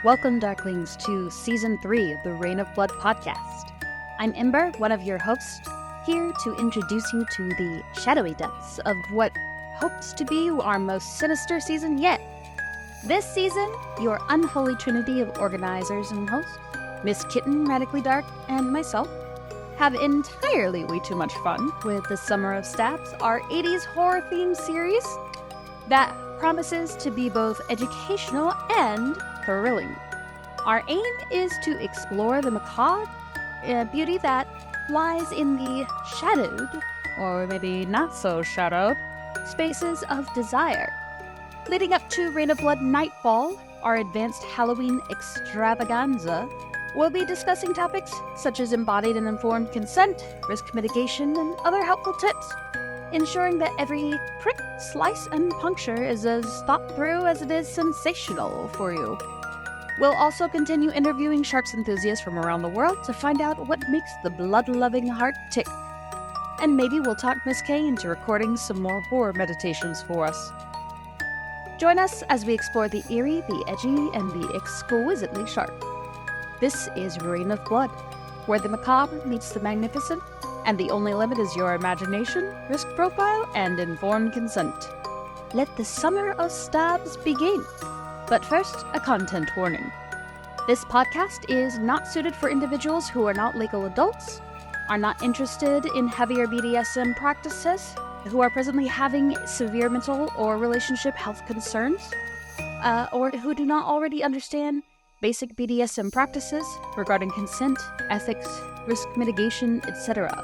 Welcome, Darklings, to Season 3 of the Reign of Blood podcast. I'm Ember, one of your hosts, here to introduce you to the shadowy depths of what hopes to be our most sinister season yet. This season, your unholy trinity of organizers and hosts, Miss Kitten, Radically Dark, and myself, have entirely way too much fun with the Summer of Stabs, our 80s horror-themed series that promises to be both educational and thrilling. Our aim is to explore the macabre beauty that lies in the shadowed, or maybe not so shadowed, spaces of desire. Leading up to Reign of Blood Nightfall, our advanced Halloween extravaganza, we'll be discussing topics such as embodied and informed consent, risk mitigation, and other helpful tips, ensuring that every prick, slice, and puncture is as thought through as it is sensational for you. We'll also continue interviewing sharks enthusiasts from around the world to find out what makes the blood-loving heart tick. And maybe we'll talk Miss K into recording some more horror meditations for us. Join us as we explore the eerie, the edgy, and the exquisitely sharp. This is Reign of Blood, where the macabre meets the magnificent, and the only limit is your imagination, risk profile, and informed consent. Let the Summer of Stabs begin. But first, a content warning. This podcast is not suited for individuals who are not legal adults, are not interested in heavier BDSM practices, who are presently having severe mental or relationship health concerns, or who do not already understand basic BDSM practices regarding consent, ethics, risk mitigation, etc.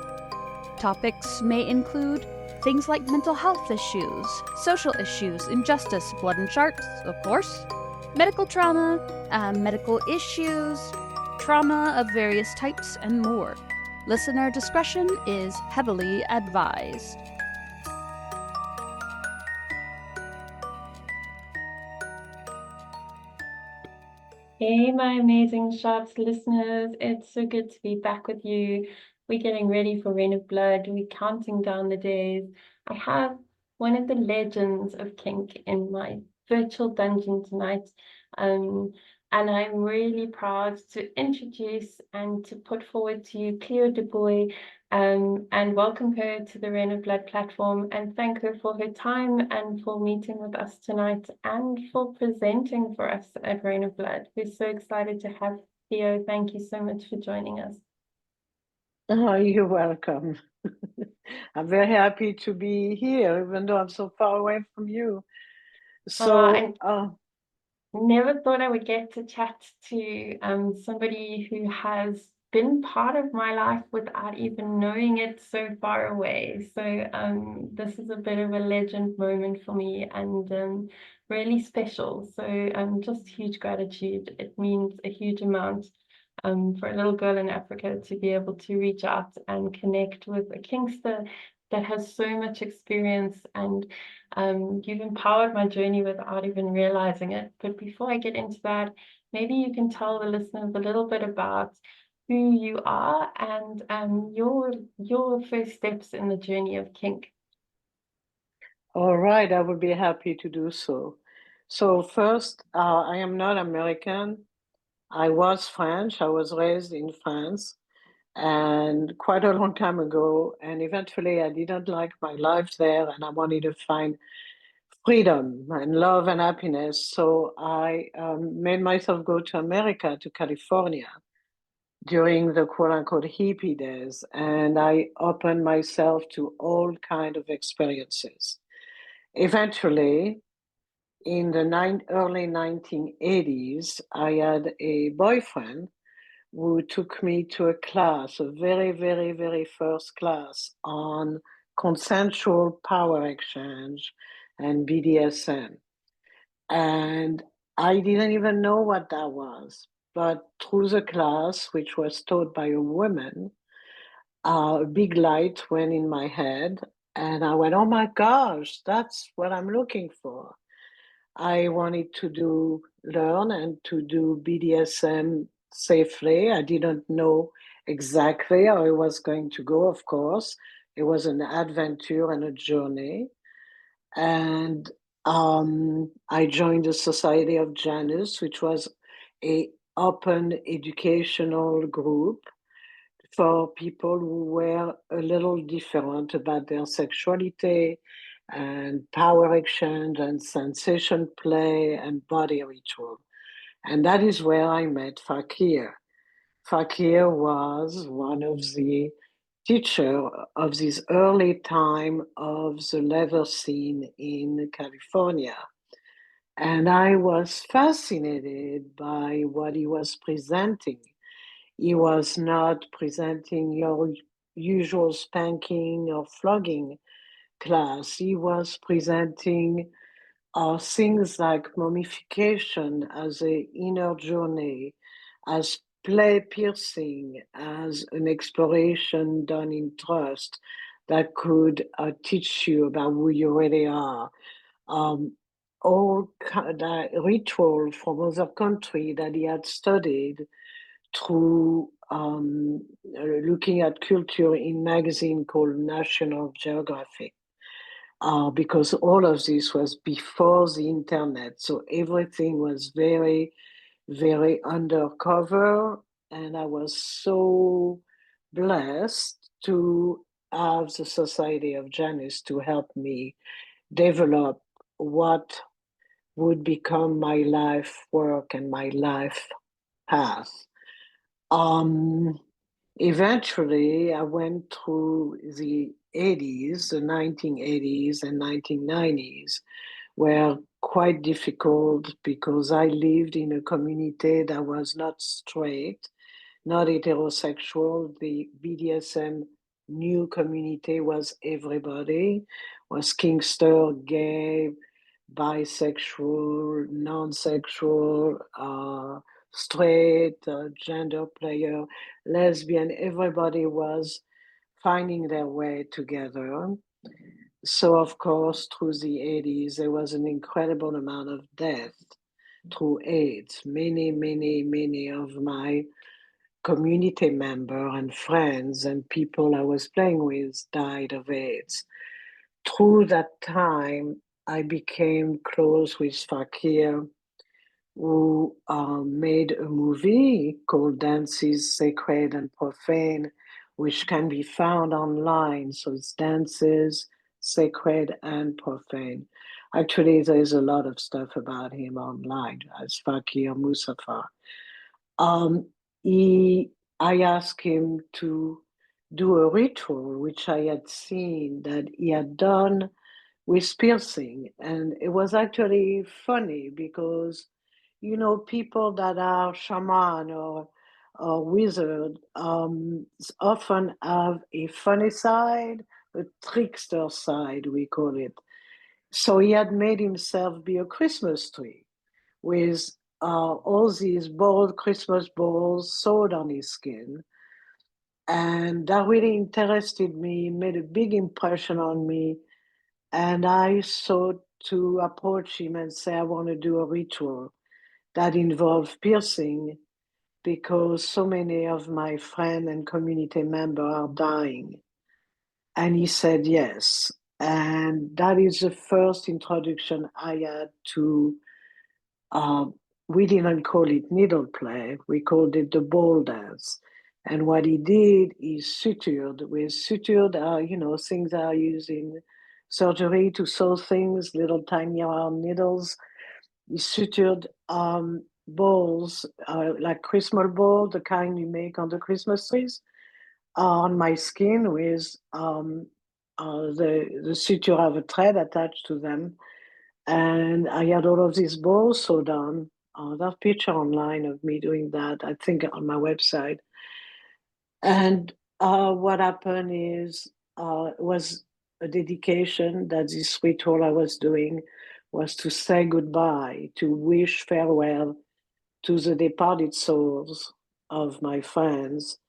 Topics may include things like mental health issues, social issues, injustice, blood and sharks, of course, medical trauma, medical issues, trauma of various types, and more. Listener discretion is heavily advised. Hey, my amazing Sharps listeners. It's so good to be back with you. We're getting ready for Reign of Blood. We're counting down the days. I have one of the legends of kink in my virtual dungeon tonight. And I'm really proud to introduce and to put forward to you Cleo Dubois, and welcome her to the Reign of Blood platform and thank her for her time and for meeting with us tonight and for presenting for us at Reign of Blood. We're so excited to have Cleo. Thank you so much for joining us. Oh, you're welcome. I'm very happy to be here, even though I'm so far away from you. So, Never thought I would get to chat to somebody who has been part of my life without even knowing it so far away. So this is a bit of a legend moment for me and really special. So just huge gratitude. It means a huge amount for a little girl in Africa to be able to reach out and connect with a Kingster that has so much experience, and you've empowered my journey without even realizing it. But before I get into that, maybe you can tell the listeners a little bit about who you are and your first steps in the journey of kink. all right, I would be happy to do so. So, first, I am not American. I was French. I was raised in France and quite a long time ago. And eventually, I didn't like my life there and I wanted to find freedom and love and happiness. So, I made myself go to America, to California, during the quote unquote hippie days, and I opened myself to all kind of experiences. Eventually, in the early 1980s, I had a boyfriend who took me to a class, a very, very, very first class on consensual power exchange and BDSM. And I didn't even know what that was. But through the class, which was taught by a woman, a big light went in my head. And I went, oh my gosh, that's what I'm looking for. I wanted to learn and to do BDSM safely. I didn't know exactly how it was going to go, of course. It was an adventure and a journey. And I joined the Society of Janus, which was a open educational group for people who were a little different about their sexuality and power exchange and sensation play and body ritual. And that is where I met Fakir. Fakir was one of the teacher of this early time of the leather scene in California. And I was fascinated by what he was presenting. He was not presenting your usual spanking or flogging class. He was presenting things like mummification as an inner journey, as play piercing, as an exploration done in trust that could teach you about who you really are. Um, all that ritual from other country that he had studied through looking at culture in magazine called National Geographic. Because all of this was before the internet, so everything was very, very undercover, and I was so blessed to have the Society of Janus to help me develop what would become my life work and my life path. Um, Eventually, I went through the 80s, the 1980s and 1990s were quite difficult because I lived in a community that was not straight, not heterosexual. The BDSM new community was everybody, was Kingster, gay, bisexual, non-sexual, straight, gender player, lesbian. Everybody was finding their way together. So, of course, through the 80s, there was an incredible amount of death through AIDS. Many, many, many of my community members and friends and people I was playing with died of AIDS. Through that time, I became close with Fakir, who made a movie called Dances Sacred and Profane, which can be found online. So it's Dances Sacred and Profane. Actually, there's a lot of stuff about him online as Fakir Musafar. Um, I asked him to do a ritual, which I had seen that he had done with piercing. And it was actually funny because, people that are shaman or wizard often have a funny side, a trickster side, we call it. So he had made himself be a Christmas tree with all these bold Christmas balls sewed on his skin. And that really interested me, made a big impression on me. And I sought to approach him and say, I want to do a ritual that involves piercing because so many of my friends and community members are dying. And he said yes. And that is the first introduction I had to, uh, we didn't call it needle play, we called it the ball dance. And what he did is sutured are, things that are used in surgery to sew things, little tiny round needles. He sutured balls, like Christmas ball, the kind you make on the Christmas trees, on my skin with the suture of a thread attached to them. And I had all of these balls sewed on. That picture online of me doing that, I think on my website. And what happened is was a dedication that this ritual I was doing was to say goodbye, to wish farewell to the departed souls of my friends,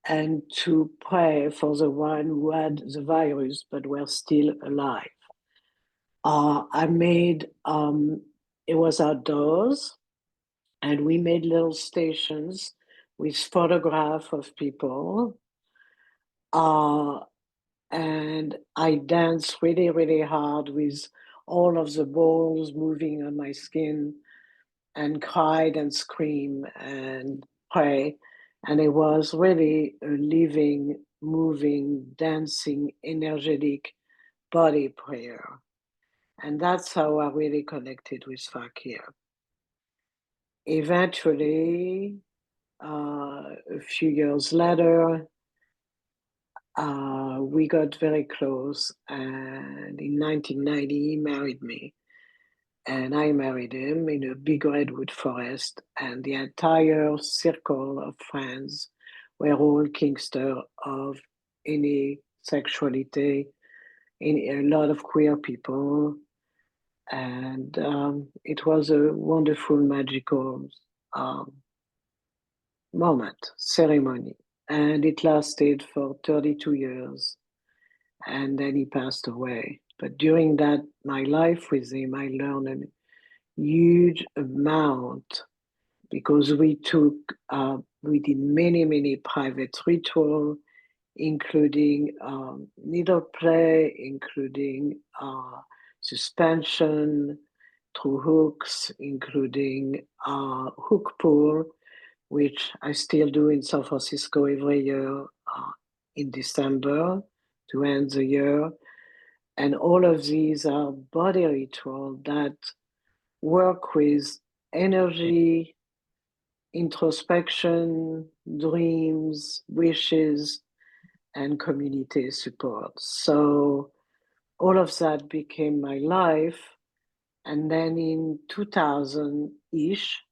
and to pray for the one who had the virus but were still alive. I made, it was outdoors, and we made little stations with photographs of people. And I danced really, really hard with all of the balls moving on my skin. and cried and screamed and pray. And it was really a living, moving, dancing, energetic body prayer. And that's how I really connected with Fakir. Eventually, a few years later, we got very close, and in 1990, he married me. And I married him in a big redwood forest, and the entire circle of friends were all Kingster of any sexuality, in a lot of queer people, and it was a wonderful, magical um, moment, ceremony, and it lasted for 32 years, and then he passed away. But during that, my life with him, I learned a huge amount because we did many private rituals, including needle play, including suspension through hooks, including hook pull, which I still do in San Francisco every year in December to end the year. And all of these are body rituals that work with energy, introspection, dreams, wishes, and community support. So all of that became my life. And then in 2000-ish,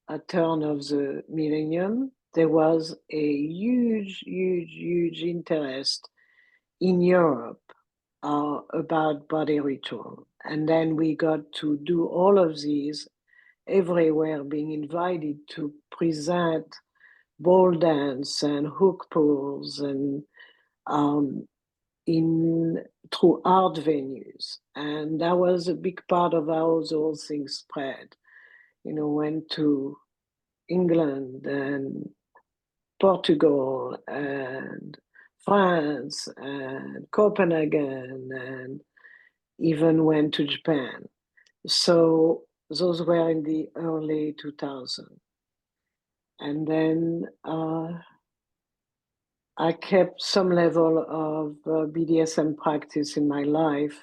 a turn of the millennium, there was a huge interest in Europe about body ritual. And then we got to do all of these everywhere, being invited to present ball dance and hook pulls and in through art venues. And that was a big part of how those things spread. Went to England and Portugal and France and Copenhagen and even went to Japan. So those were in the early 2000s. And then I kept some level of BDSM practice in my life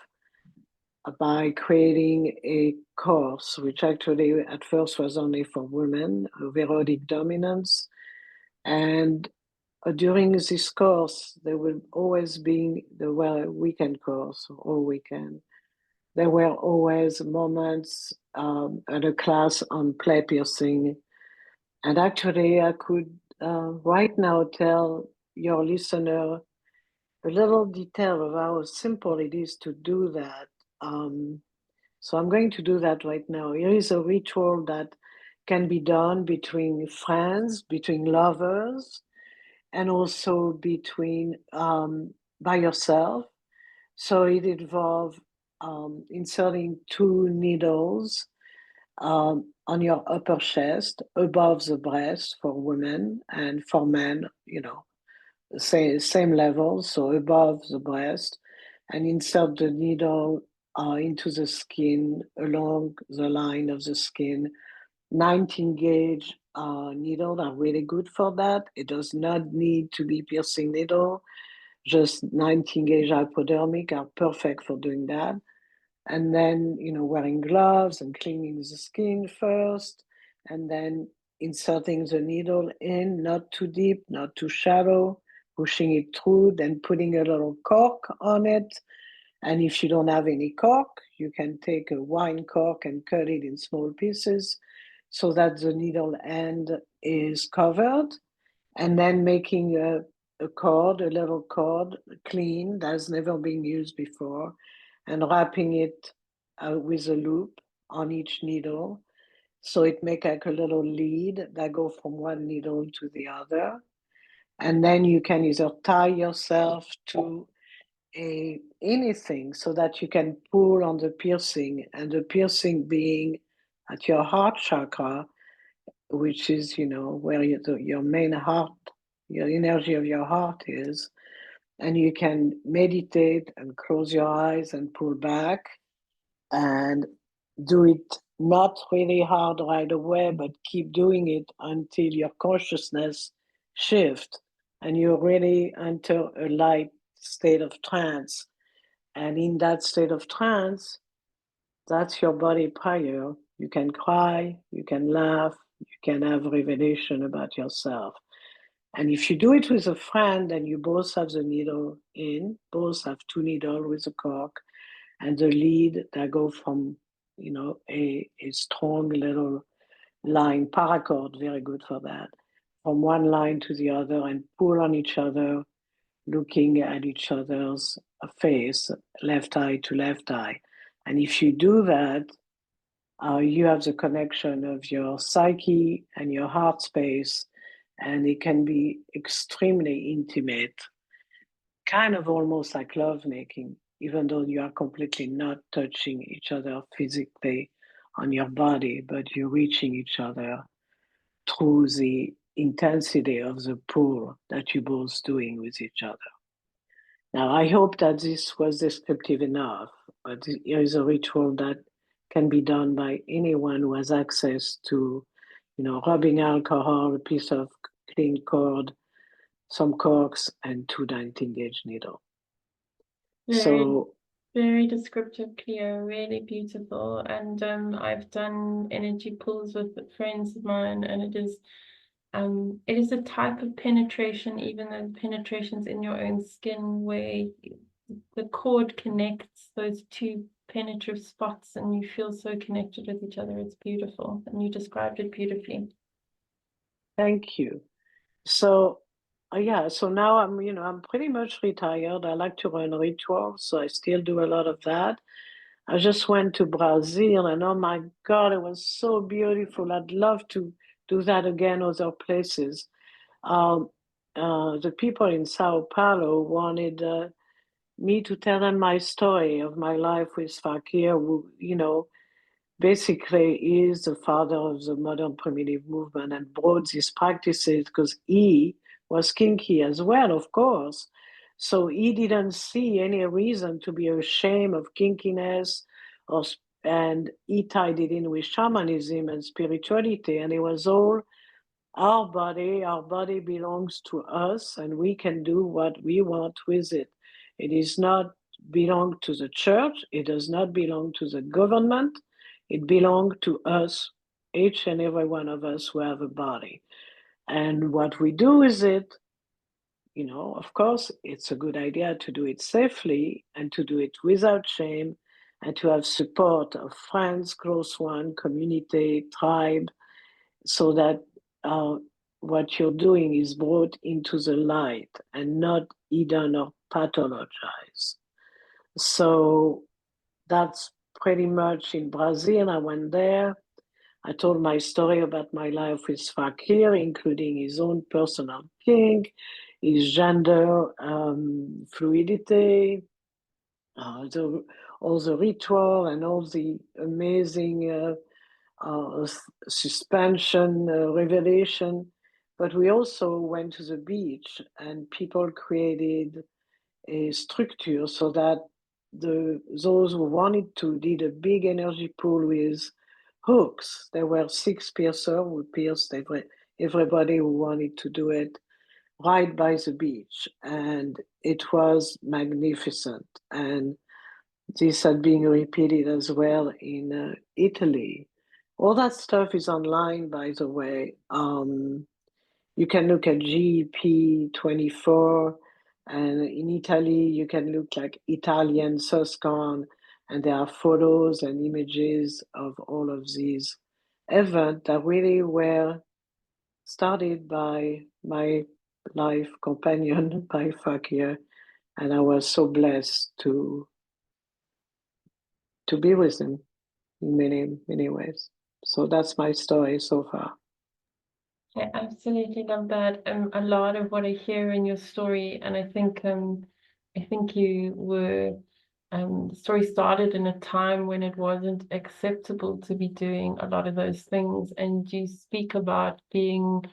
by creating a course, which actually at first was only for women, of erotic dominance. And during this course, there were a weekend course, all weekend. There were always moments at a class on play piercing. And actually, I could right now tell your listener a little detail of how simple it is to do that. So I'm going to do that right now. Here is a ritual that can be done between friends, between lovers, and also between by yourself. So it involves inserting two needles on your upper chest, above the breast for women, and for men, same level, so above the breast, and insert the needle into the skin along the line of the skin. 19 gauge needle are really good for that. It does not need to be piercing needle. Just 19 gauge hypodermic are perfect for doing that. And then, wearing gloves and cleaning the skin first, and then inserting the needle in, not too deep, not too shallow, pushing it through, then putting a little cork on it. And if you don't have any cork, you can take a wine cork and cut it in small pieces so that the needle end is covered. And then making a little cord, clean, that's never been used before, and wrapping it with a loop on each needle. So it makes like a little lead that go from one needle to the other. And then you can either tie yourself to anything so that you can pull on the piercing, and the piercing being at your heart chakra, which is, where your main heart, your energy of your heart is. And you can meditate and close your eyes and pull back and do it not really hard right away, but keep doing it until your consciousness shift and you really enter a light state of trance. And in that state of trance, that's your body prayer. You can cry, you can laugh, you can have revelation about yourself. And if you do it with a friend and you both have the needle in, both have two needles with a cork, and the lead that go from, a strong little line, paracord, very good for that, from one line to the other and pull on each other, looking at each other's face, left eye to left eye. And if you do that, you have the connection of your psyche and your heart space, and it can be extremely intimate, kind of almost like lovemaking, even though you are completely not touching each other physically on your body, but you're reaching each other through the intensity of the pull that you're both doing with each other. Now, I hope that this was descriptive enough, but here is a ritual that can be done by anyone who has access to, rubbing alcohol, a piece of clean cord, some corks, and 2 19-gauge needle. Very, So, very descriptive, Cleo, really beautiful. And I've done energy pulls with friends of mine, and it is a type of penetration, even though the penetration's in your own skin, where the cord connects those two penetrative spots and you feel so connected with each other. It's beautiful, and you described it beautifully. thank you. So, yeah, so now I'm pretty much retired. I like to run rituals, so I still do a lot of that. I just went to Brazil, and oh my God, it was so beautiful. I'd love to do that again other places. Um, the people in Sao Paulo wanted me to tell them my story of my life with Fakir, who, basically is the father of the modern primitive movement and brought these practices because he was kinky as well, of course. So he didn't see any reason to be ashamed of kinkiness, and he tied it in with shamanism and spirituality, and it was all our body belongs to us, and we can do what we want with it. It is not belong to the church, it does not belong to the government, it belongs to us, each and every one of us who have a body. And what we do with it, of course, it's a good idea to do it safely and to do it without shame and to have support of friends, close one, community, tribe, so that uh, what you're doing is brought into the light and not hidden or pathologized. So that's pretty much in Brazil. I went there. I told my story about my life with Fakir, including his own personal kink, his gender fluidity, all the ritual and all the amazing suspension, revelation. But we also went to the beach, and people created a structure so that those who wanted to did a big energy pool with hooks. There were 6 piercers who pierced everybody who wanted to do it right by the beach, and it was magnificent. And this had been repeated as well in Italy. All that stuff is online, by the way. You can look at GP24, and in Italy, you can look like Italian Suscon, and there are photos and images of all of these events that really were started by my life companion, by Fakir, and I was so blessed to be with him in many, many ways. So that's my story so far. I absolutely love that. A lot of what I hear in your story, and I think you were the story started in a time when it wasn't acceptable to be doing a lot of those things, and you speak about being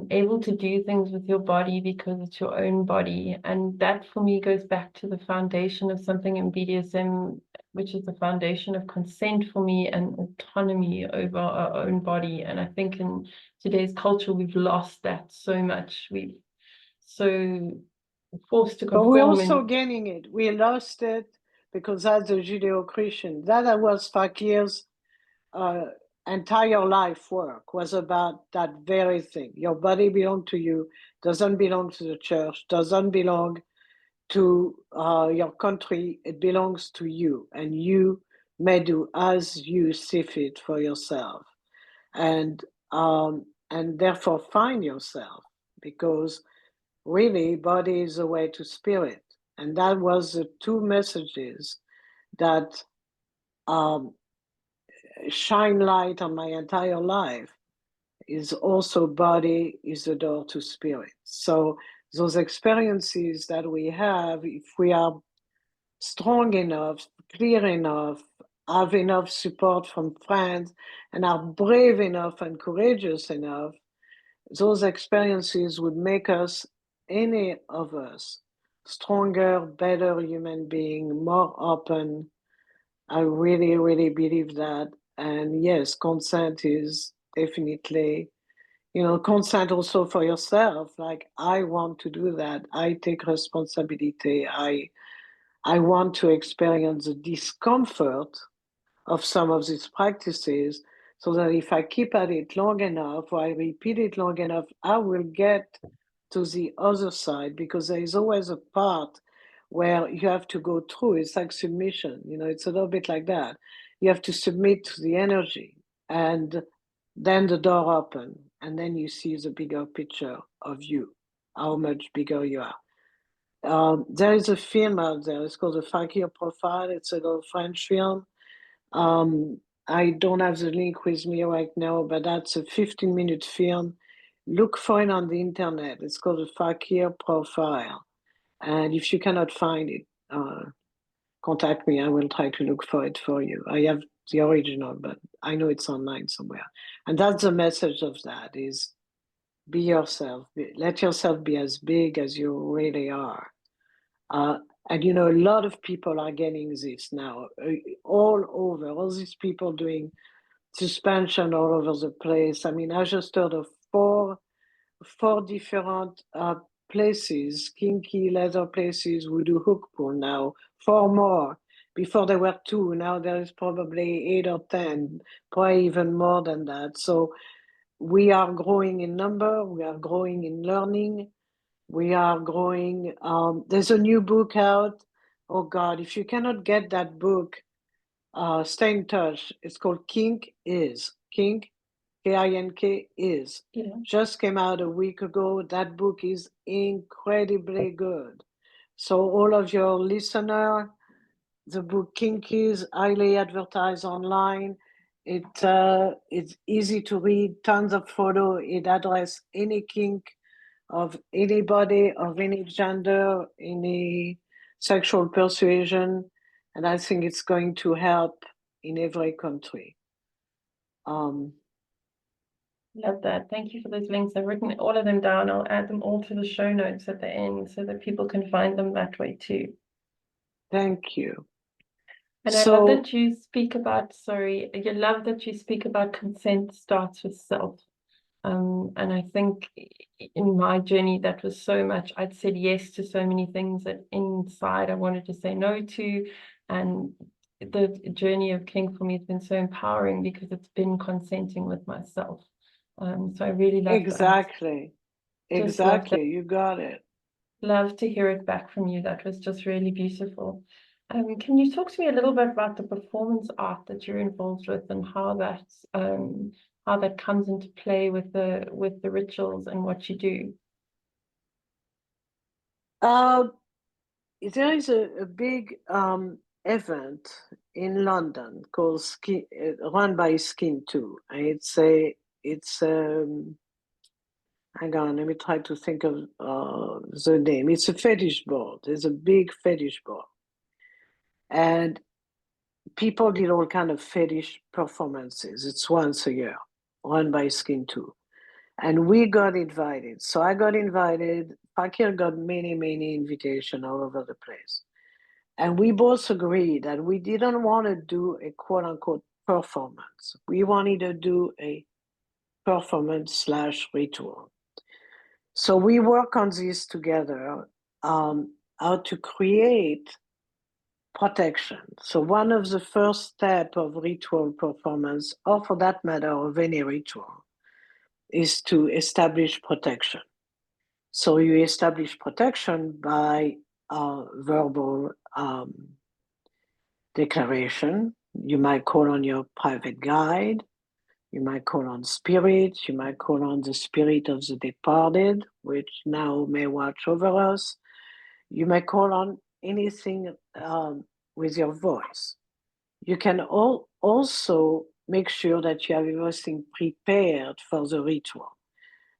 able to do things with your body because it's your own body, and that for me goes back to the foundation of something in BDSM which is the foundation of consent for me and autonomy over our own body. And I think in today's culture, we've lost that so much. We've so forced to But we're conform. also gaining it. We lost it because that's a Judeo-Christian. That was Fakir's entire life work, was about that very thing. Your body belongs to you, doesn't belong to the church, doesn't belong to your country, it belongs to you, and you may do as you see fit for yourself, and therefore find yourself, because really body is a way to spirit. And that was the two messages that shine light on my entire life. Is also body is the door to spirit. So those experiences that we have, if we are strong enough, clear enough, have enough support from friends, and are brave enough and courageous enough, those experiences would make us, any of us, stronger, better human being, more open. I really, really believe that. And yes, consent is definitely, consent also for yourself. Like, I want to do that. I take responsibility. I want to experience the discomfort of some of these practices, so that if I keep at it long enough, or I repeat it long enough, I will get to the other side, because there is always a part where you have to go through. It's like submission, it's a little bit like that. You have to submit to the energy, and then the door opens, and then you see the bigger picture of you, how much bigger you are. There is a film out there. It's called The Fakir Profile. It's a little French film. I don't have the link with me right now, but that's a 15-minute film. Look for it on the internet. It's called The Fakir Profile. And if you cannot find it, contact me. I will try to look for it for you. I have the original, but I know it's online somewhere. And that's the message of that, is be yourself. Let yourself be as big as you really are. And a lot of people are getting this now, all over. All these people doing suspension all over the place. I mean, I just heard of four different places, kinky leather places who do hook pull now. Four more. Before there were two. Now there is probably 8 or 10, probably even more than that. So we are growing in number. We are growing in learning. We are growing. There's a new book out. Oh God, if you cannot get that book, stay in touch. It's called Kink Is. Kink, K-I-N-K is. Yeah. Just came out a week ago. That book is incredibly good. So all of your listeners, the book Kink Is, highly advertised online. It's easy to read, tons of photo. It addresses any kink of anybody, of any gender, any sexual persuasion, and I think it's going to help in every country. Love that. Thank you for those links. I've written all of them down. I'll add them all to the show notes at the end so that people can find them that way too. Thank you. And I love that you speak about, you love that you speak about consent starts with self. And I think in my journey, that was so much. I'd said yes to so many things that inside I wanted to say no to. And the journey of King for me has been so empowering because it's been consenting with myself. So I really love exactly. that. Exactly. You got it. Love to hear it back from you. That was just really beautiful. Can you talk to me a little bit about the performance art that you're involved with and how that comes into play with the rituals and what you do? There is a big event in London called run by Skin 2. Hang on, let me try to think of the name. It's a fetish board. There's a big fetish board. And people did all kind of fetish performances. It's once a year, run by Skin 2. And we got invited. So I got invited. Fakir got many, many invitations all over the place. And we both agreed that we didn't want to do a quote unquote performance. We wanted to do a performance / ritual. So we work on this together, how to create protection. So one of the first steps of ritual performance, or for that matter, of any ritual, is to establish protection. So you establish protection by verbal declaration. You might call on your private guide. You might call on spirits. You might call on the spirit of the departed, which now may watch over us. You may call on anything with your voice. You can also make sure that you have everything prepared for the ritual,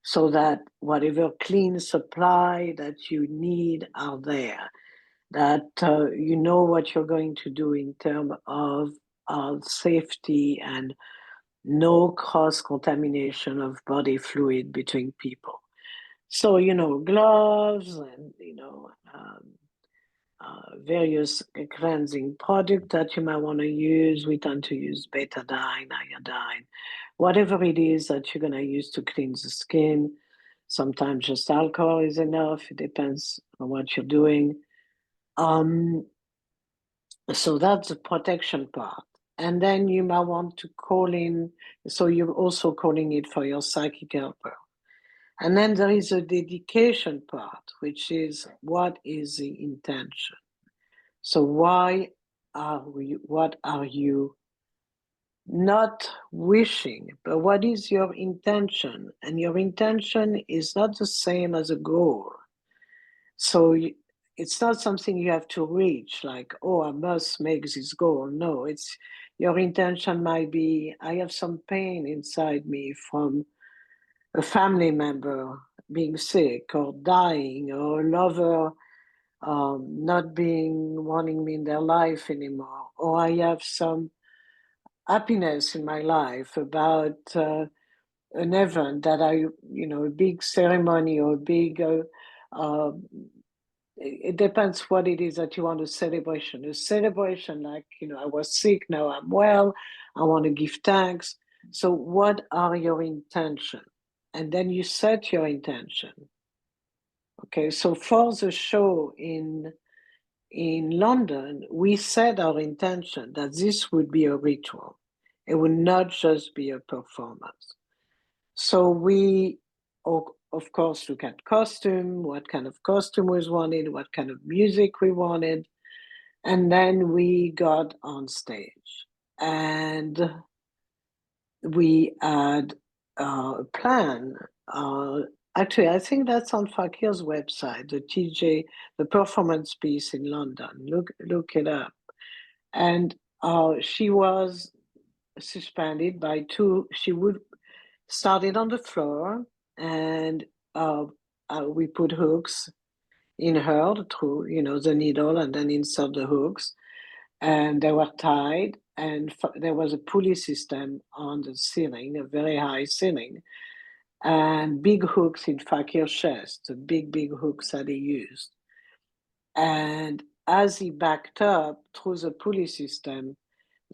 so that whatever clean supply that you need are there, that you know what you're going to do in terms of safety and no cross-contamination of body fluid between people. So, gloves and, various cleansing products that you might want to use. We tend to use betadine, iodine, whatever it is that you're going to use to clean the skin. Sometimes just alcohol is enough. It depends on what you're doing. So that's the protection part. And then you might want to call in, so you're also calling it for your psychic helper. And then there is a dedication part, which is what is the intention? So what are you not wishing, but what is your intention? And your intention is not the same as a goal. So it's not something you have to reach, like, oh, I must make this goal. No, it's your intention might be, I have some pain inside me from a family member being sick or dying, or a lover not wanting me in their life anymore, or I have some happiness in my life about an event that a big ceremony or a big it depends what it is that you want. A celebration like, I was sick, now I'm well, I want to give thanks. So what are your intention? And then you set your intention. Okay, so for the show in London, we set our intention that this would be a ritual. It would not just be a performance. So we, of course, look at costume, what kind of costume was wanted, what kind of music we wanted. And then we got on stage and we had a plan. Actually, I think that's on Fakir's website, the TJ, the performance piece in London. Look it up. And she was suspended by two. She would started on the floor, and we put hooks in her through, the needle, and then insert the hooks, and they were tied. And there was a pulley system on the ceiling, a very high ceiling, and big hooks in Fakir's chest, the big hooks that he used. And as he backed up through the pulley system,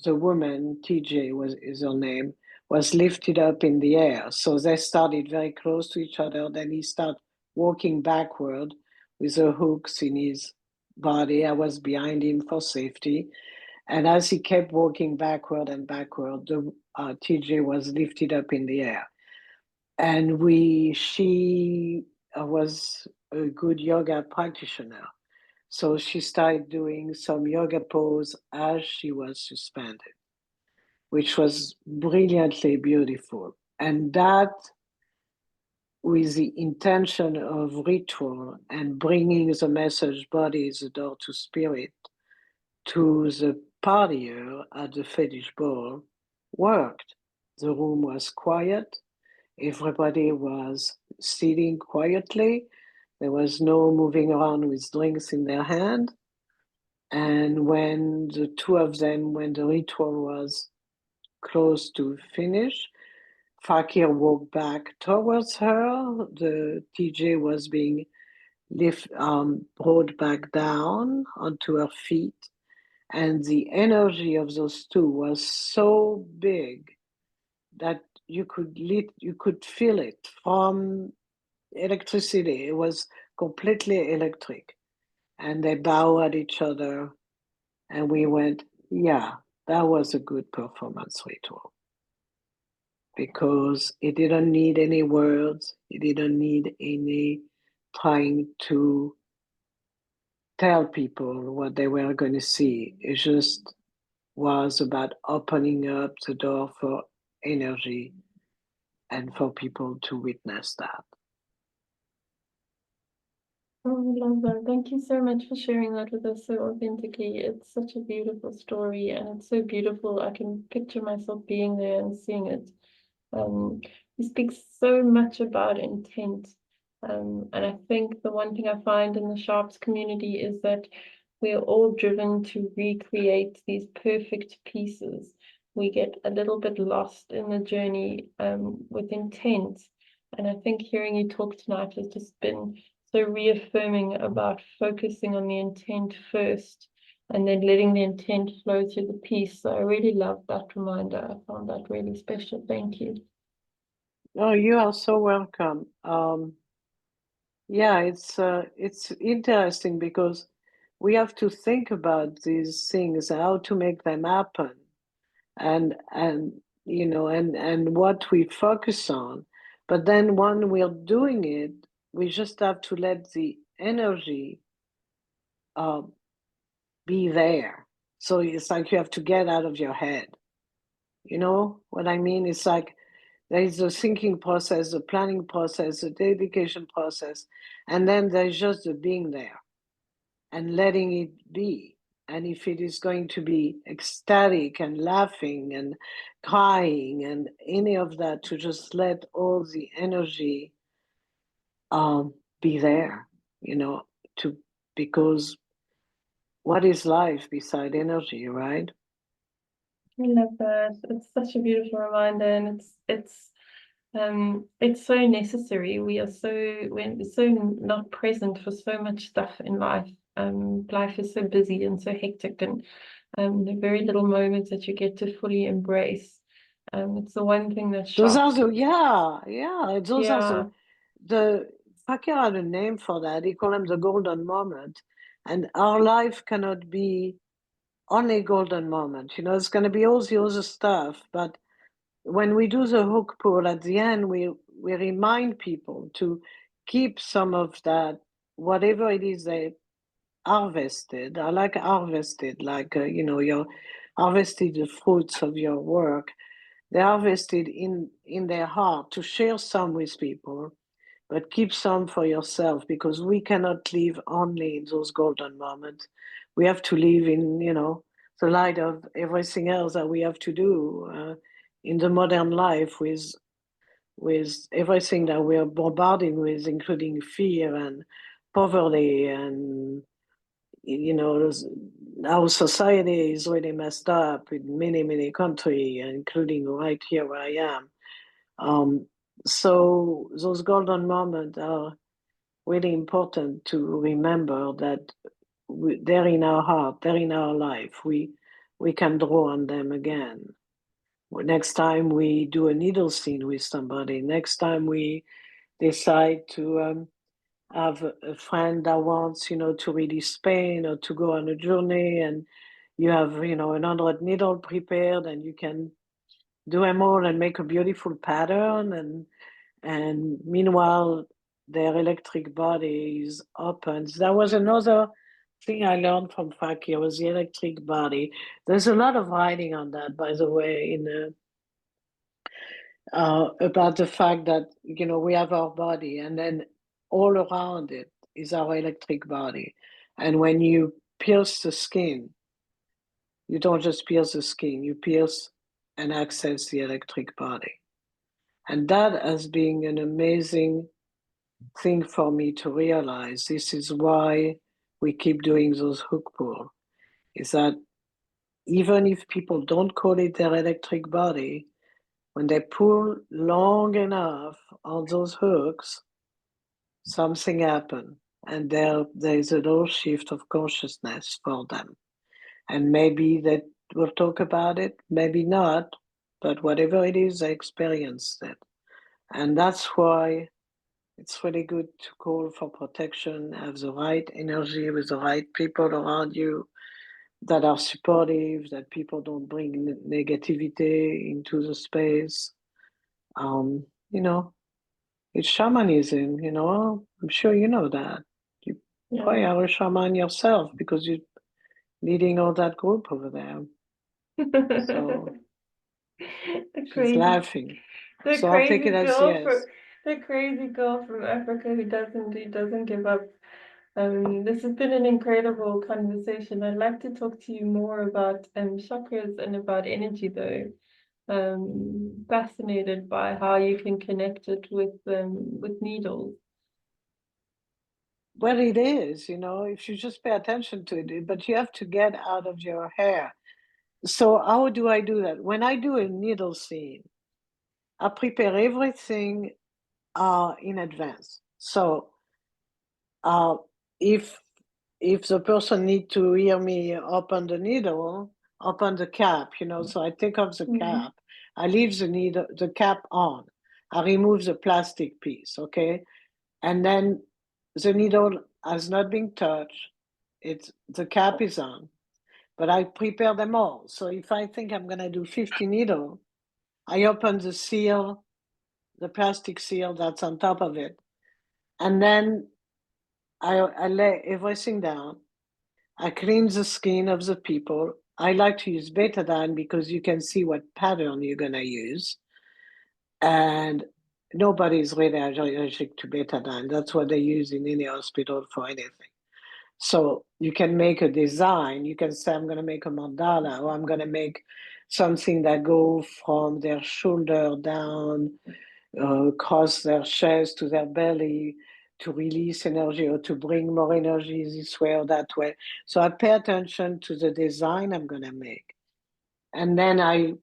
the woman, TJ is her name, was lifted up in the air. So they started very close to each other. Then he started walking backward with the hooks in his body. I was behind him for safety. And as he kept walking backward and backward, the TJ was lifted up in the air. And she was a good yoga practitioner. So she started doing some yoga pose as she was suspended, which was brilliantly beautiful. And that, with the intention of ritual and bringing the message body is the door to spirit to the partier at the fetish ball, worked. The room was quiet. Everybody was sitting quietly. There was no moving around with drinks in their hand. And when the two of them, when the ritual was close to finish, Fakir walked back towards her. The TJ was being brought back down onto her feet. And the energy of those two was so big that you could feel it from electricity. It was completely electric. And they bowed at each other, and we went, yeah, that was a good performance ritual. Because it didn't need any words, it didn't need any trying to tell people what they were going to see. It just was about opening up the door for energy and for people to witness that. Oh, I love that. Thank you so much for sharing that with us so authentically. It's such a beautiful story, and it's so beautiful. I can picture myself being there and seeing it. He speaks so much about intent. And I think the one thing I find in the Sharps community is that we are all driven to recreate these perfect pieces. We get a little bit lost in the journey with intent. And I think hearing you talk tonight has just been so reaffirming about focusing on the intent first and then letting the intent flow through the piece. So I really love that reminder. I found that really special. Thank you. Oh, you are so welcome. Yeah, it's interesting because we have to think about these things, how to make them happen, and and what we focus on. But then when we're doing it, we just have to let the energy uh, be there. So it's like you have to get out of your head. You know what I mean? It's like there is the thinking process, the planning process, the dedication process, and then there's just the being there and letting it be. And if it is going to be ecstatic and laughing and crying and any of that, to just let all the energy be there, to because what is life beside energy, right? I love that. It's such a beautiful reminder, and it's so necessary. We're so not present for so much stuff in life. Life is so busy and so hectic, and the very little moments that you get to fully embrace. It's the one thing that Those are shocks. the yeah. Those are Yeah, the Fakir had a name for that. He called them the golden moment, and our life cannot be only golden moment. It's going to be all the other stuff. But when we do the hook pull at the end, we remind people to keep some of that, whatever it is they harvested. I like harvested, like you're harvested the fruits of your work. They harvested in their heart to share some with people, but keep some for yourself because we cannot live only in those golden moments. We have to live in, the light of everything else that we have to do in the modern life with everything that we are bombarding with, including fear and poverty and our society is really messed up in many, many countries, including right here where I am. So those golden moments are really important to remember that they're in our heart, they're in our life. We can draw on them again. Next time we do a needle scene with somebody, next time we decide to have a friend that wants, to release pain or to go on a journey, and you have, 100 needle prepared, and you can do them all and make a beautiful pattern, and meanwhile their electric body is open. That was another thing I learned from Fakir, was the electric body. There's a lot of writing on that, by the way, about the fact that we have our body, and then all around it is our electric body. And when you pierce the skin, you don't just pierce the skin, you pierce and access the electric body. And that has been an amazing thing for me to realize. This is why we keep doing those hook pull, is that even if people don't call it their electric body, when they pull long enough on those hooks, something happens. and there's a little shift of consciousness for them. And maybe they will talk about it, maybe not, but whatever it is, they experienced it. And that's why it's really good to call for protection, have the right energy with the right people around you that are supportive, that people don't bring negativity into the space. You know, it's shamanism, you know, I'm sure you know that. You probably are a shaman yourself because you're leading all that group over there. So she's laughing. So I'll take it as yes. The crazy girl from Africa who doesn't give up. This has been an incredible conversation. I'd like to talk to you more about chakras and about energy, though. Fascinated by how you can connect it with needles. Well, it is, you know, if you just pay attention to it, but you have to get out of your hair. So how do I do that? When I do a needle scene, I prepare everything in advance. So if the person need to hear me open the needle, open the cap, you know, so I take off the cap, I leave the cap on, I remove the plastic piece, okay, and then the needle has not been touched. The cap is on, but I prepare them all. So if I think I'm gonna do 50 needle, I open the seal, the plastic seal that's on top of it, and then I lay everything down. I clean the skin of the people. I like to use betadine because you can see what pattern you're gonna use, and nobody's really allergic to betadine. That's what they use in any hospital for anything. So you can make a design. You can say, I'm going to make a mandala, or I'm going to make something that go from their shoulder down, across their chest to their belly, to release energy or to bring more energy this way or that way. So I pay attention to the design I'm going to make. And then I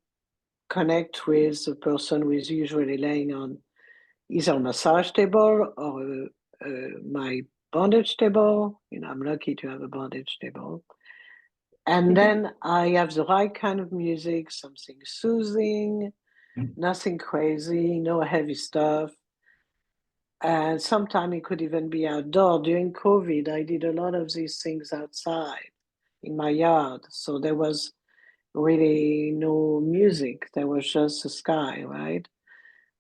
connect with the person who is usually laying on either a massage table or my bondage table. You know, I'm lucky to have a bondage table. And then I have the right kind of music, something soothing, nothing crazy, no heavy stuff. And sometimes it could even be outdoor. During COVID, I did a lot of these things outside in my yard. So there was really no music. There was just the sky, right?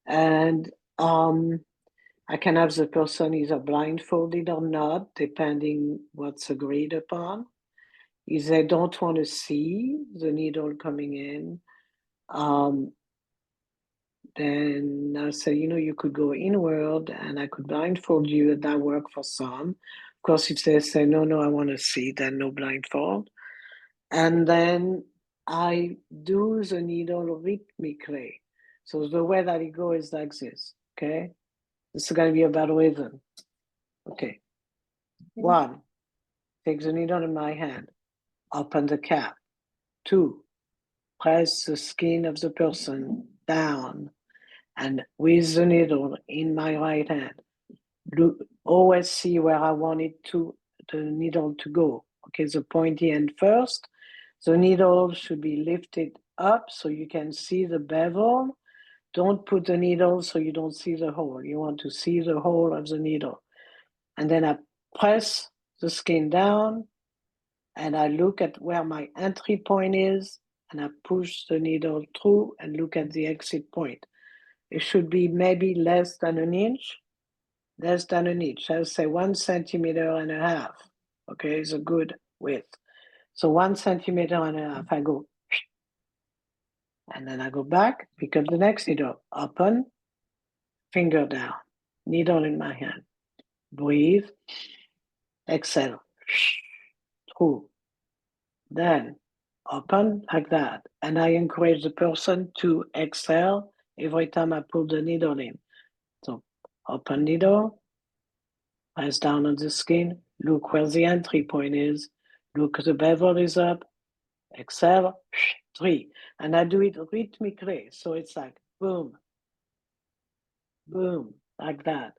And I can have the person either blindfolded or not, depending what's agreed upon. If they don't want to see the needle coming in, then I say, you know, you could go inward and I could blindfold you, and that work for some. Of course, if they say, no, I want to see, then no blindfold. And then I do the needle rhythmically. So the way that it goes is like this, okay? This is going to be about rhythm. Okay. 1, take the needle in my hand, open the cap. 2, press the skin of the person down, and with the needle in my right hand, look, always see where I want the needle to go. Okay, the pointy end first. The needle should be lifted up so you can see the bevel. Don't put the needle so you don't see the hole. You want to see the hole of the needle. And then I press the skin down, and I look at where my entry point is, and I push the needle through and look at the exit point. It should be maybe less than an inch. I'll say 1.5 centimeters. Okay, is a good width. So 1.5 centimeters, I go, and then I go back, pick up the next needle, open, finger down, needle in my hand, breathe, exhale, through. Then open like that. And I encourage the person to exhale every time I put the needle in. So open needle, press down on the skin, look where the entry point is, look the bevel is up, exhale, 3. And I do it rhythmically. So it's like boom, boom, like that.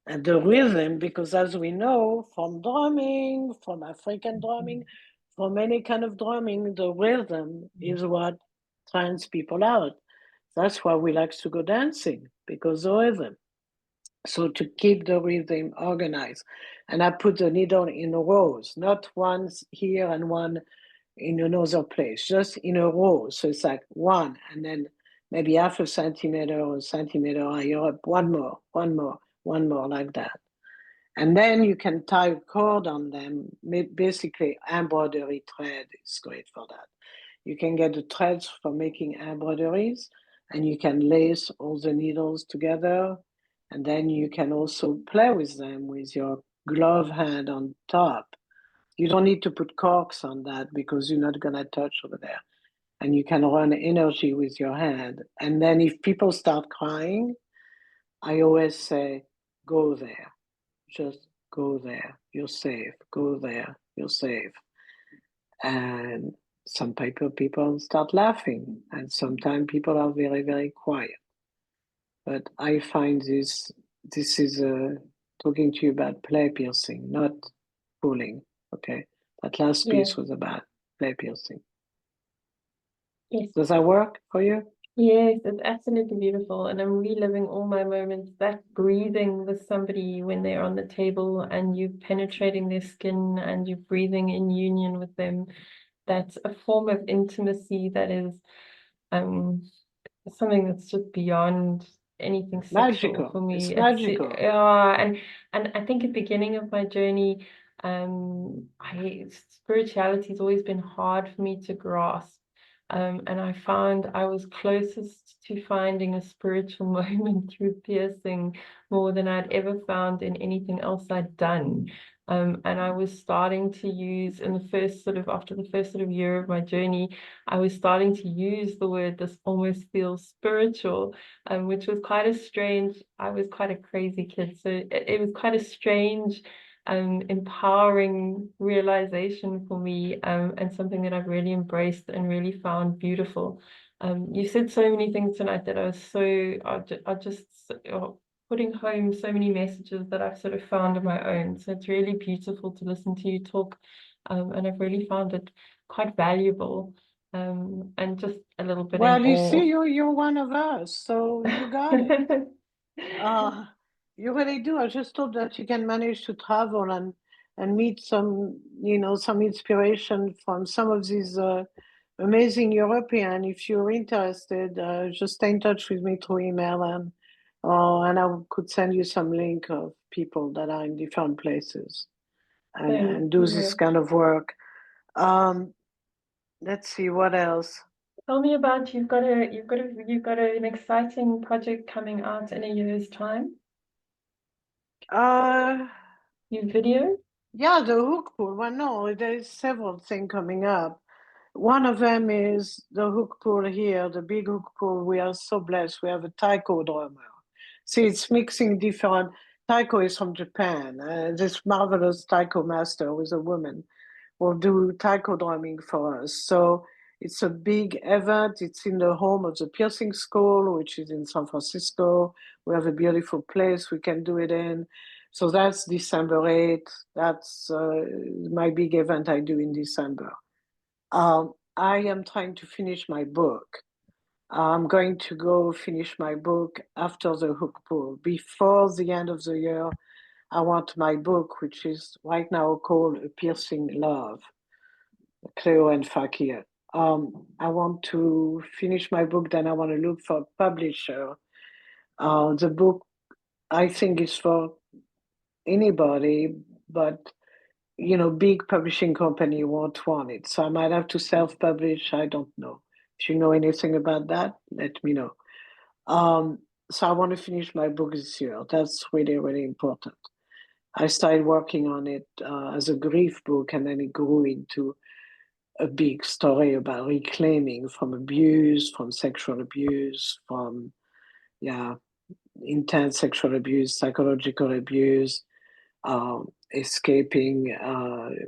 And the rhythm, because as we know from drumming, from African drumming, from any kind of drumming, the rhythm is what turns people out. That's why we like to go dancing, because the rhythm. So to keep the rhythm organized. And I put the needle in rows, not one here and one in another place, just in a row. So it's like one, and then maybe half a centimeter or a centimeter higher up, one more, one more, one more, like that. And then you can tie a cord on them. Basically, embroidery thread is great for that. You can get the threads for making embroideries, and you can lace all the needles together. And then you can also play with them with your glove hand on top. You don't need to put corks on that because you're not going to touch over there. And you can run energy with your hand. And then if people start crying, I always say, go there. Just go there. You're safe. Go there. You're safe. And some people start laughing. And sometimes people are very, very quiet. But I find this is talking to you about play piercing, not pulling. Okay. That last Yeah. piece was about play piercing. Yes. Does that work for you? Yes, it's absolutely beautiful. And I'm reliving all my moments, that breathing with somebody when they're on the table and you penetrating their skin and you're breathing in union with them. That's a form of intimacy that is something that's just beyond anything sexual for Magical. me. It's It's magical. and I think at the beginning of my journey, spirituality has always been hard for me to grasp. And I found I was closest to finding a spiritual moment through piercing more than I'd ever found in anything else I'd done. And I was starting to use in the first sort of after the first sort of year of my journey, I was starting to use the word this almost feels spiritual, which was quite a strange, I was quite a crazy kid. So it was quite a strange, empowering realization for me, and something that I've really embraced and really found beautiful. You said so many things tonight that I was so, I just putting home so many messages that I've sort of found on my own. So it's really beautiful to listen to you talk, and I've really found it quite valuable. And just a little bit in Well, you see, awe. you're one of us, so you got it. You really do. I just hope that you can manage to travel and meet some, some inspiration from some of these amazing European. If you're interested, just stay in touch with me through email, and I could send you some link of people that are in different places Thank and do this you. kind of work. Um, let's see what else. Tell me about an exciting project coming out in a year's time. Uh, You video? yeah, the hook pull. Well, no, there's several things coming up. One of them is the hook pull here, the big hook pull. We are so blessed. We have a taiko drummer. See, it's mixing different. Taiko is from Japan. This marvelous taiko master was a woman will do taiko drumming for us. So it's a big event. It's in the home of the piercing school, which is in San Francisco. We have a beautiful place we can do it in. So that's December 8th. That's my big event I do in December. I am trying to finish my book. I'm going to go finish my book after the hook pull. Before the end of the year, I want my book, which is right now called A Piercing Love, Cleo and Fakir. I want to finish my book, then I want to look for a publisher. The book, I think, is for anybody, but big publishing company won't want it. So I might have to self-publish. I don't know. If you know anything about that, let me know. So I want to finish my book this year. That's really, really important. I started working on it as a grief book, and then it grew into a big story about reclaiming from abuse, from sexual abuse, from intense sexual abuse, psychological abuse, escaping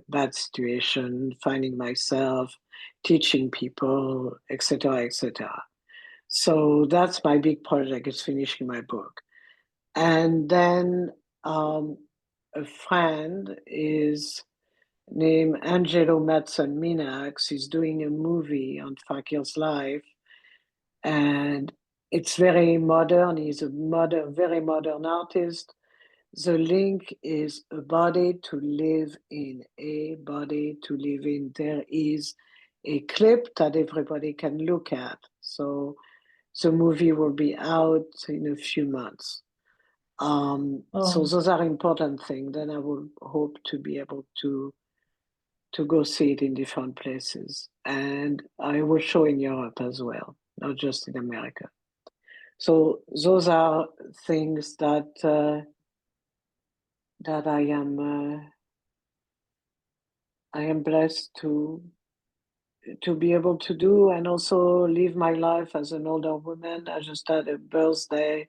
bad situation, finding myself, teaching people, etc., etc. So that's my big project, is finishing my book. And then a friend is named Angelo Matson Minax. He's doing a movie on Fakir's life, and it's very modern. He's a very modern artist. The link is a body to live in, a body to live in. There is a clip that everybody can look at. So the movie will be out in a few months. So Oh, those are important things. Then I will hope to be able to go see it in different places. And I will show in Europe as well, not just in America. So those are things that that I am blessed to be able to do, and also live my life as an older woman. I just had a birthday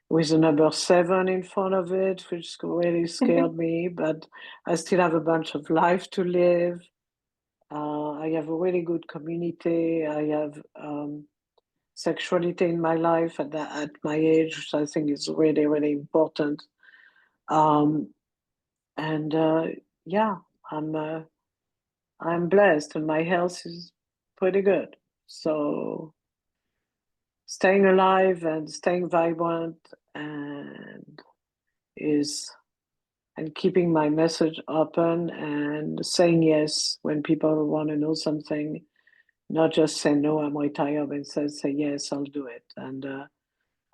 with a number 7 in front of it, which really scared me, but I still have a bunch of life to live. I have a really good community. I have sexuality in my life at my age, which I think is really, really important. Um, and yeah, I'm blessed, and my health is pretty good. So staying alive and staying vibrant and is and keeping my message open and saying yes when people want to know something, not just say no, I'm retired, and say yes, I'll do it. And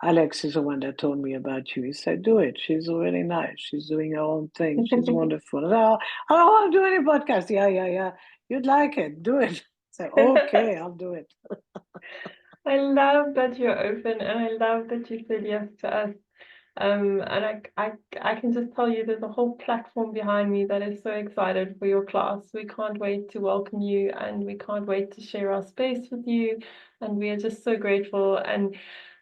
Alex is the one that told me about you. He said, do it. She's really nice. She's doing her own thing. She's wonderful. No, I don't want to do any podcast. Yeah. You'd like it. Do it. Say, okay, I'll do it. I love that you're open, and I love that you said yes to us. And I can just tell you there's a whole platform behind me that is so excited for your class. We can't wait to welcome you, and we can't wait to share our space with you. And we are just so grateful. And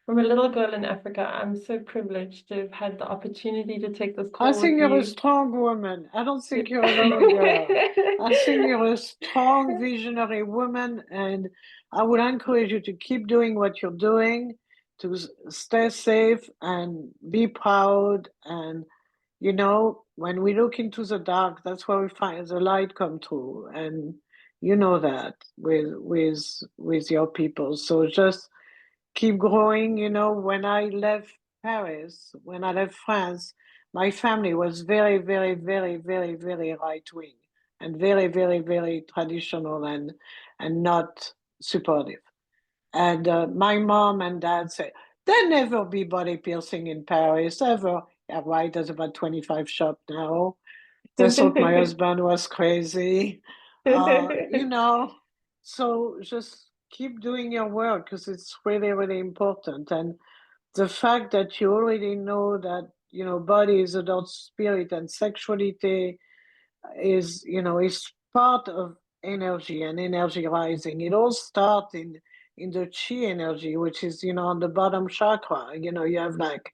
from a little girl in Africa, I'm so privileged to have had the opportunity to take this I call with think you're a you. strong woman. I don't think you're a little girl. I think you're a strong, visionary woman, and I would encourage you to keep doing what you're doing, to stay safe and be proud. And when we look into the dark, that's where we find the light come through, and you know that with your people. So just keep growing. When I left Paris, when I left France, my family was very, very, very, very, very right wing and very, very, very traditional and not supportive. And my mom and dad say, there'll never be body piercing in Paris, ever. Yeah, right, there's about 25 shops now. They thought my husband was crazy. Uh, you know, so just keep doing your work because it's really, really important. And the fact that you already know that, body is adult spirit and sexuality is part of energy and energy rising. It all starts in the chi energy, which is, on the bottom chakra. You have like,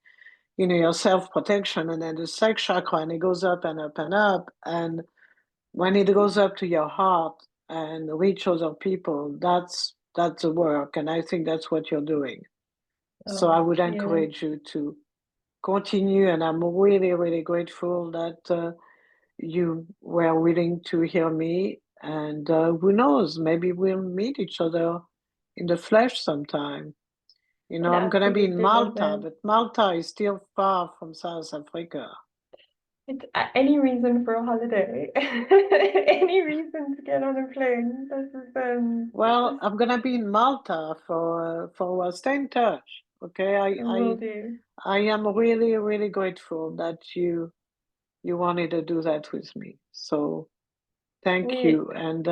your self-protection, and then the sex chakra, and it goes up and up and up. And when it goes up to your heart and reach other people, that's the work. And I think that's what you're doing. So I Oh, would Cleo. encourage you to continue. And I'm really, really grateful that you were willing to hear me. And who knows, maybe we'll meet each other in the flesh sometime. It I'm going to be in absolutely Malta, does. but Malta is still far from South Africa. It's any reason for a holiday, any reason to get on a plane. This Well, is I'm going to be in Malta for stay in touch. Okay, will do. I am really, really grateful that you wanted to do that with me. So thank We, you, and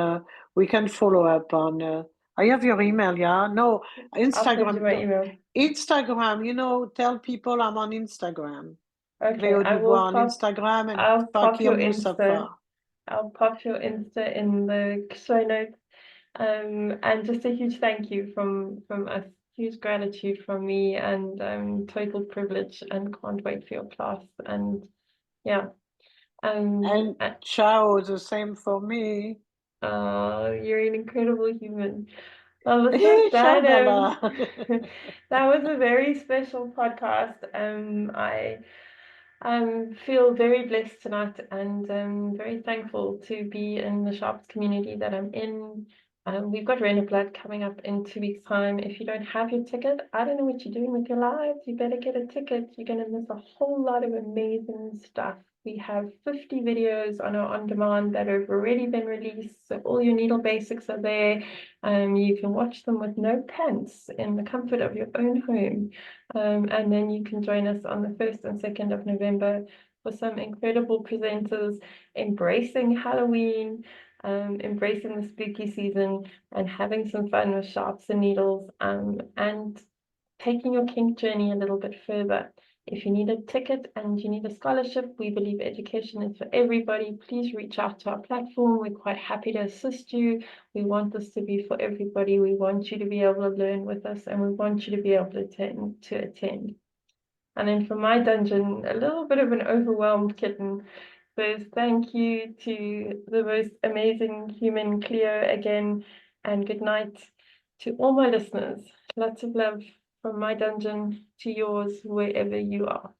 we can follow up on. I have your email, yeah? No, I'll send you Instagram. my No, email. Instagram. Tell people I'm on Instagram. Okay, Cleo I will Dubois on Instagram and I'll pop Fakir your Insta. Musafar. I'll pop your Insta in the show notes. And just a huge thank you from us, huge gratitude from me, and total privilege, and can't wait for your class. And yeah, And uh, ciao, the same for me. you're an incredible human. Well, listen, Ciao, Bella. that was a very special podcast. feel very blessed tonight and very thankful to be in the shops community that I'm in. We've got Rain of Blood coming up in 2 weeks' time. If you don't have your ticket, I don't know what you're doing with your lives. You better get a ticket. You're going to miss a whole lot of amazing stuff. We have 50 videos on our on-demand that have already been released. So all your needle basics are there. You can watch them with no pants in the comfort of your own home. And then you can join us on the 1st and 2nd of November for some incredible presenters embracing Halloween, embracing the spooky season, and having some fun with sharps and needles, and taking your kink journey a little bit further. If you need a ticket and you need a scholarship, we believe education is for everybody. Please reach out to our platform. We're quite happy to assist you. We want this to be for everybody. We want you to be able to learn with us, and we want you to be able to attend. And then for my dungeon, a little bit of an overwhelmed kitten. So thank you to the most amazing human, Cleo, again, and good night to all my listeners. Lots of love from my dungeon to yours, wherever you are.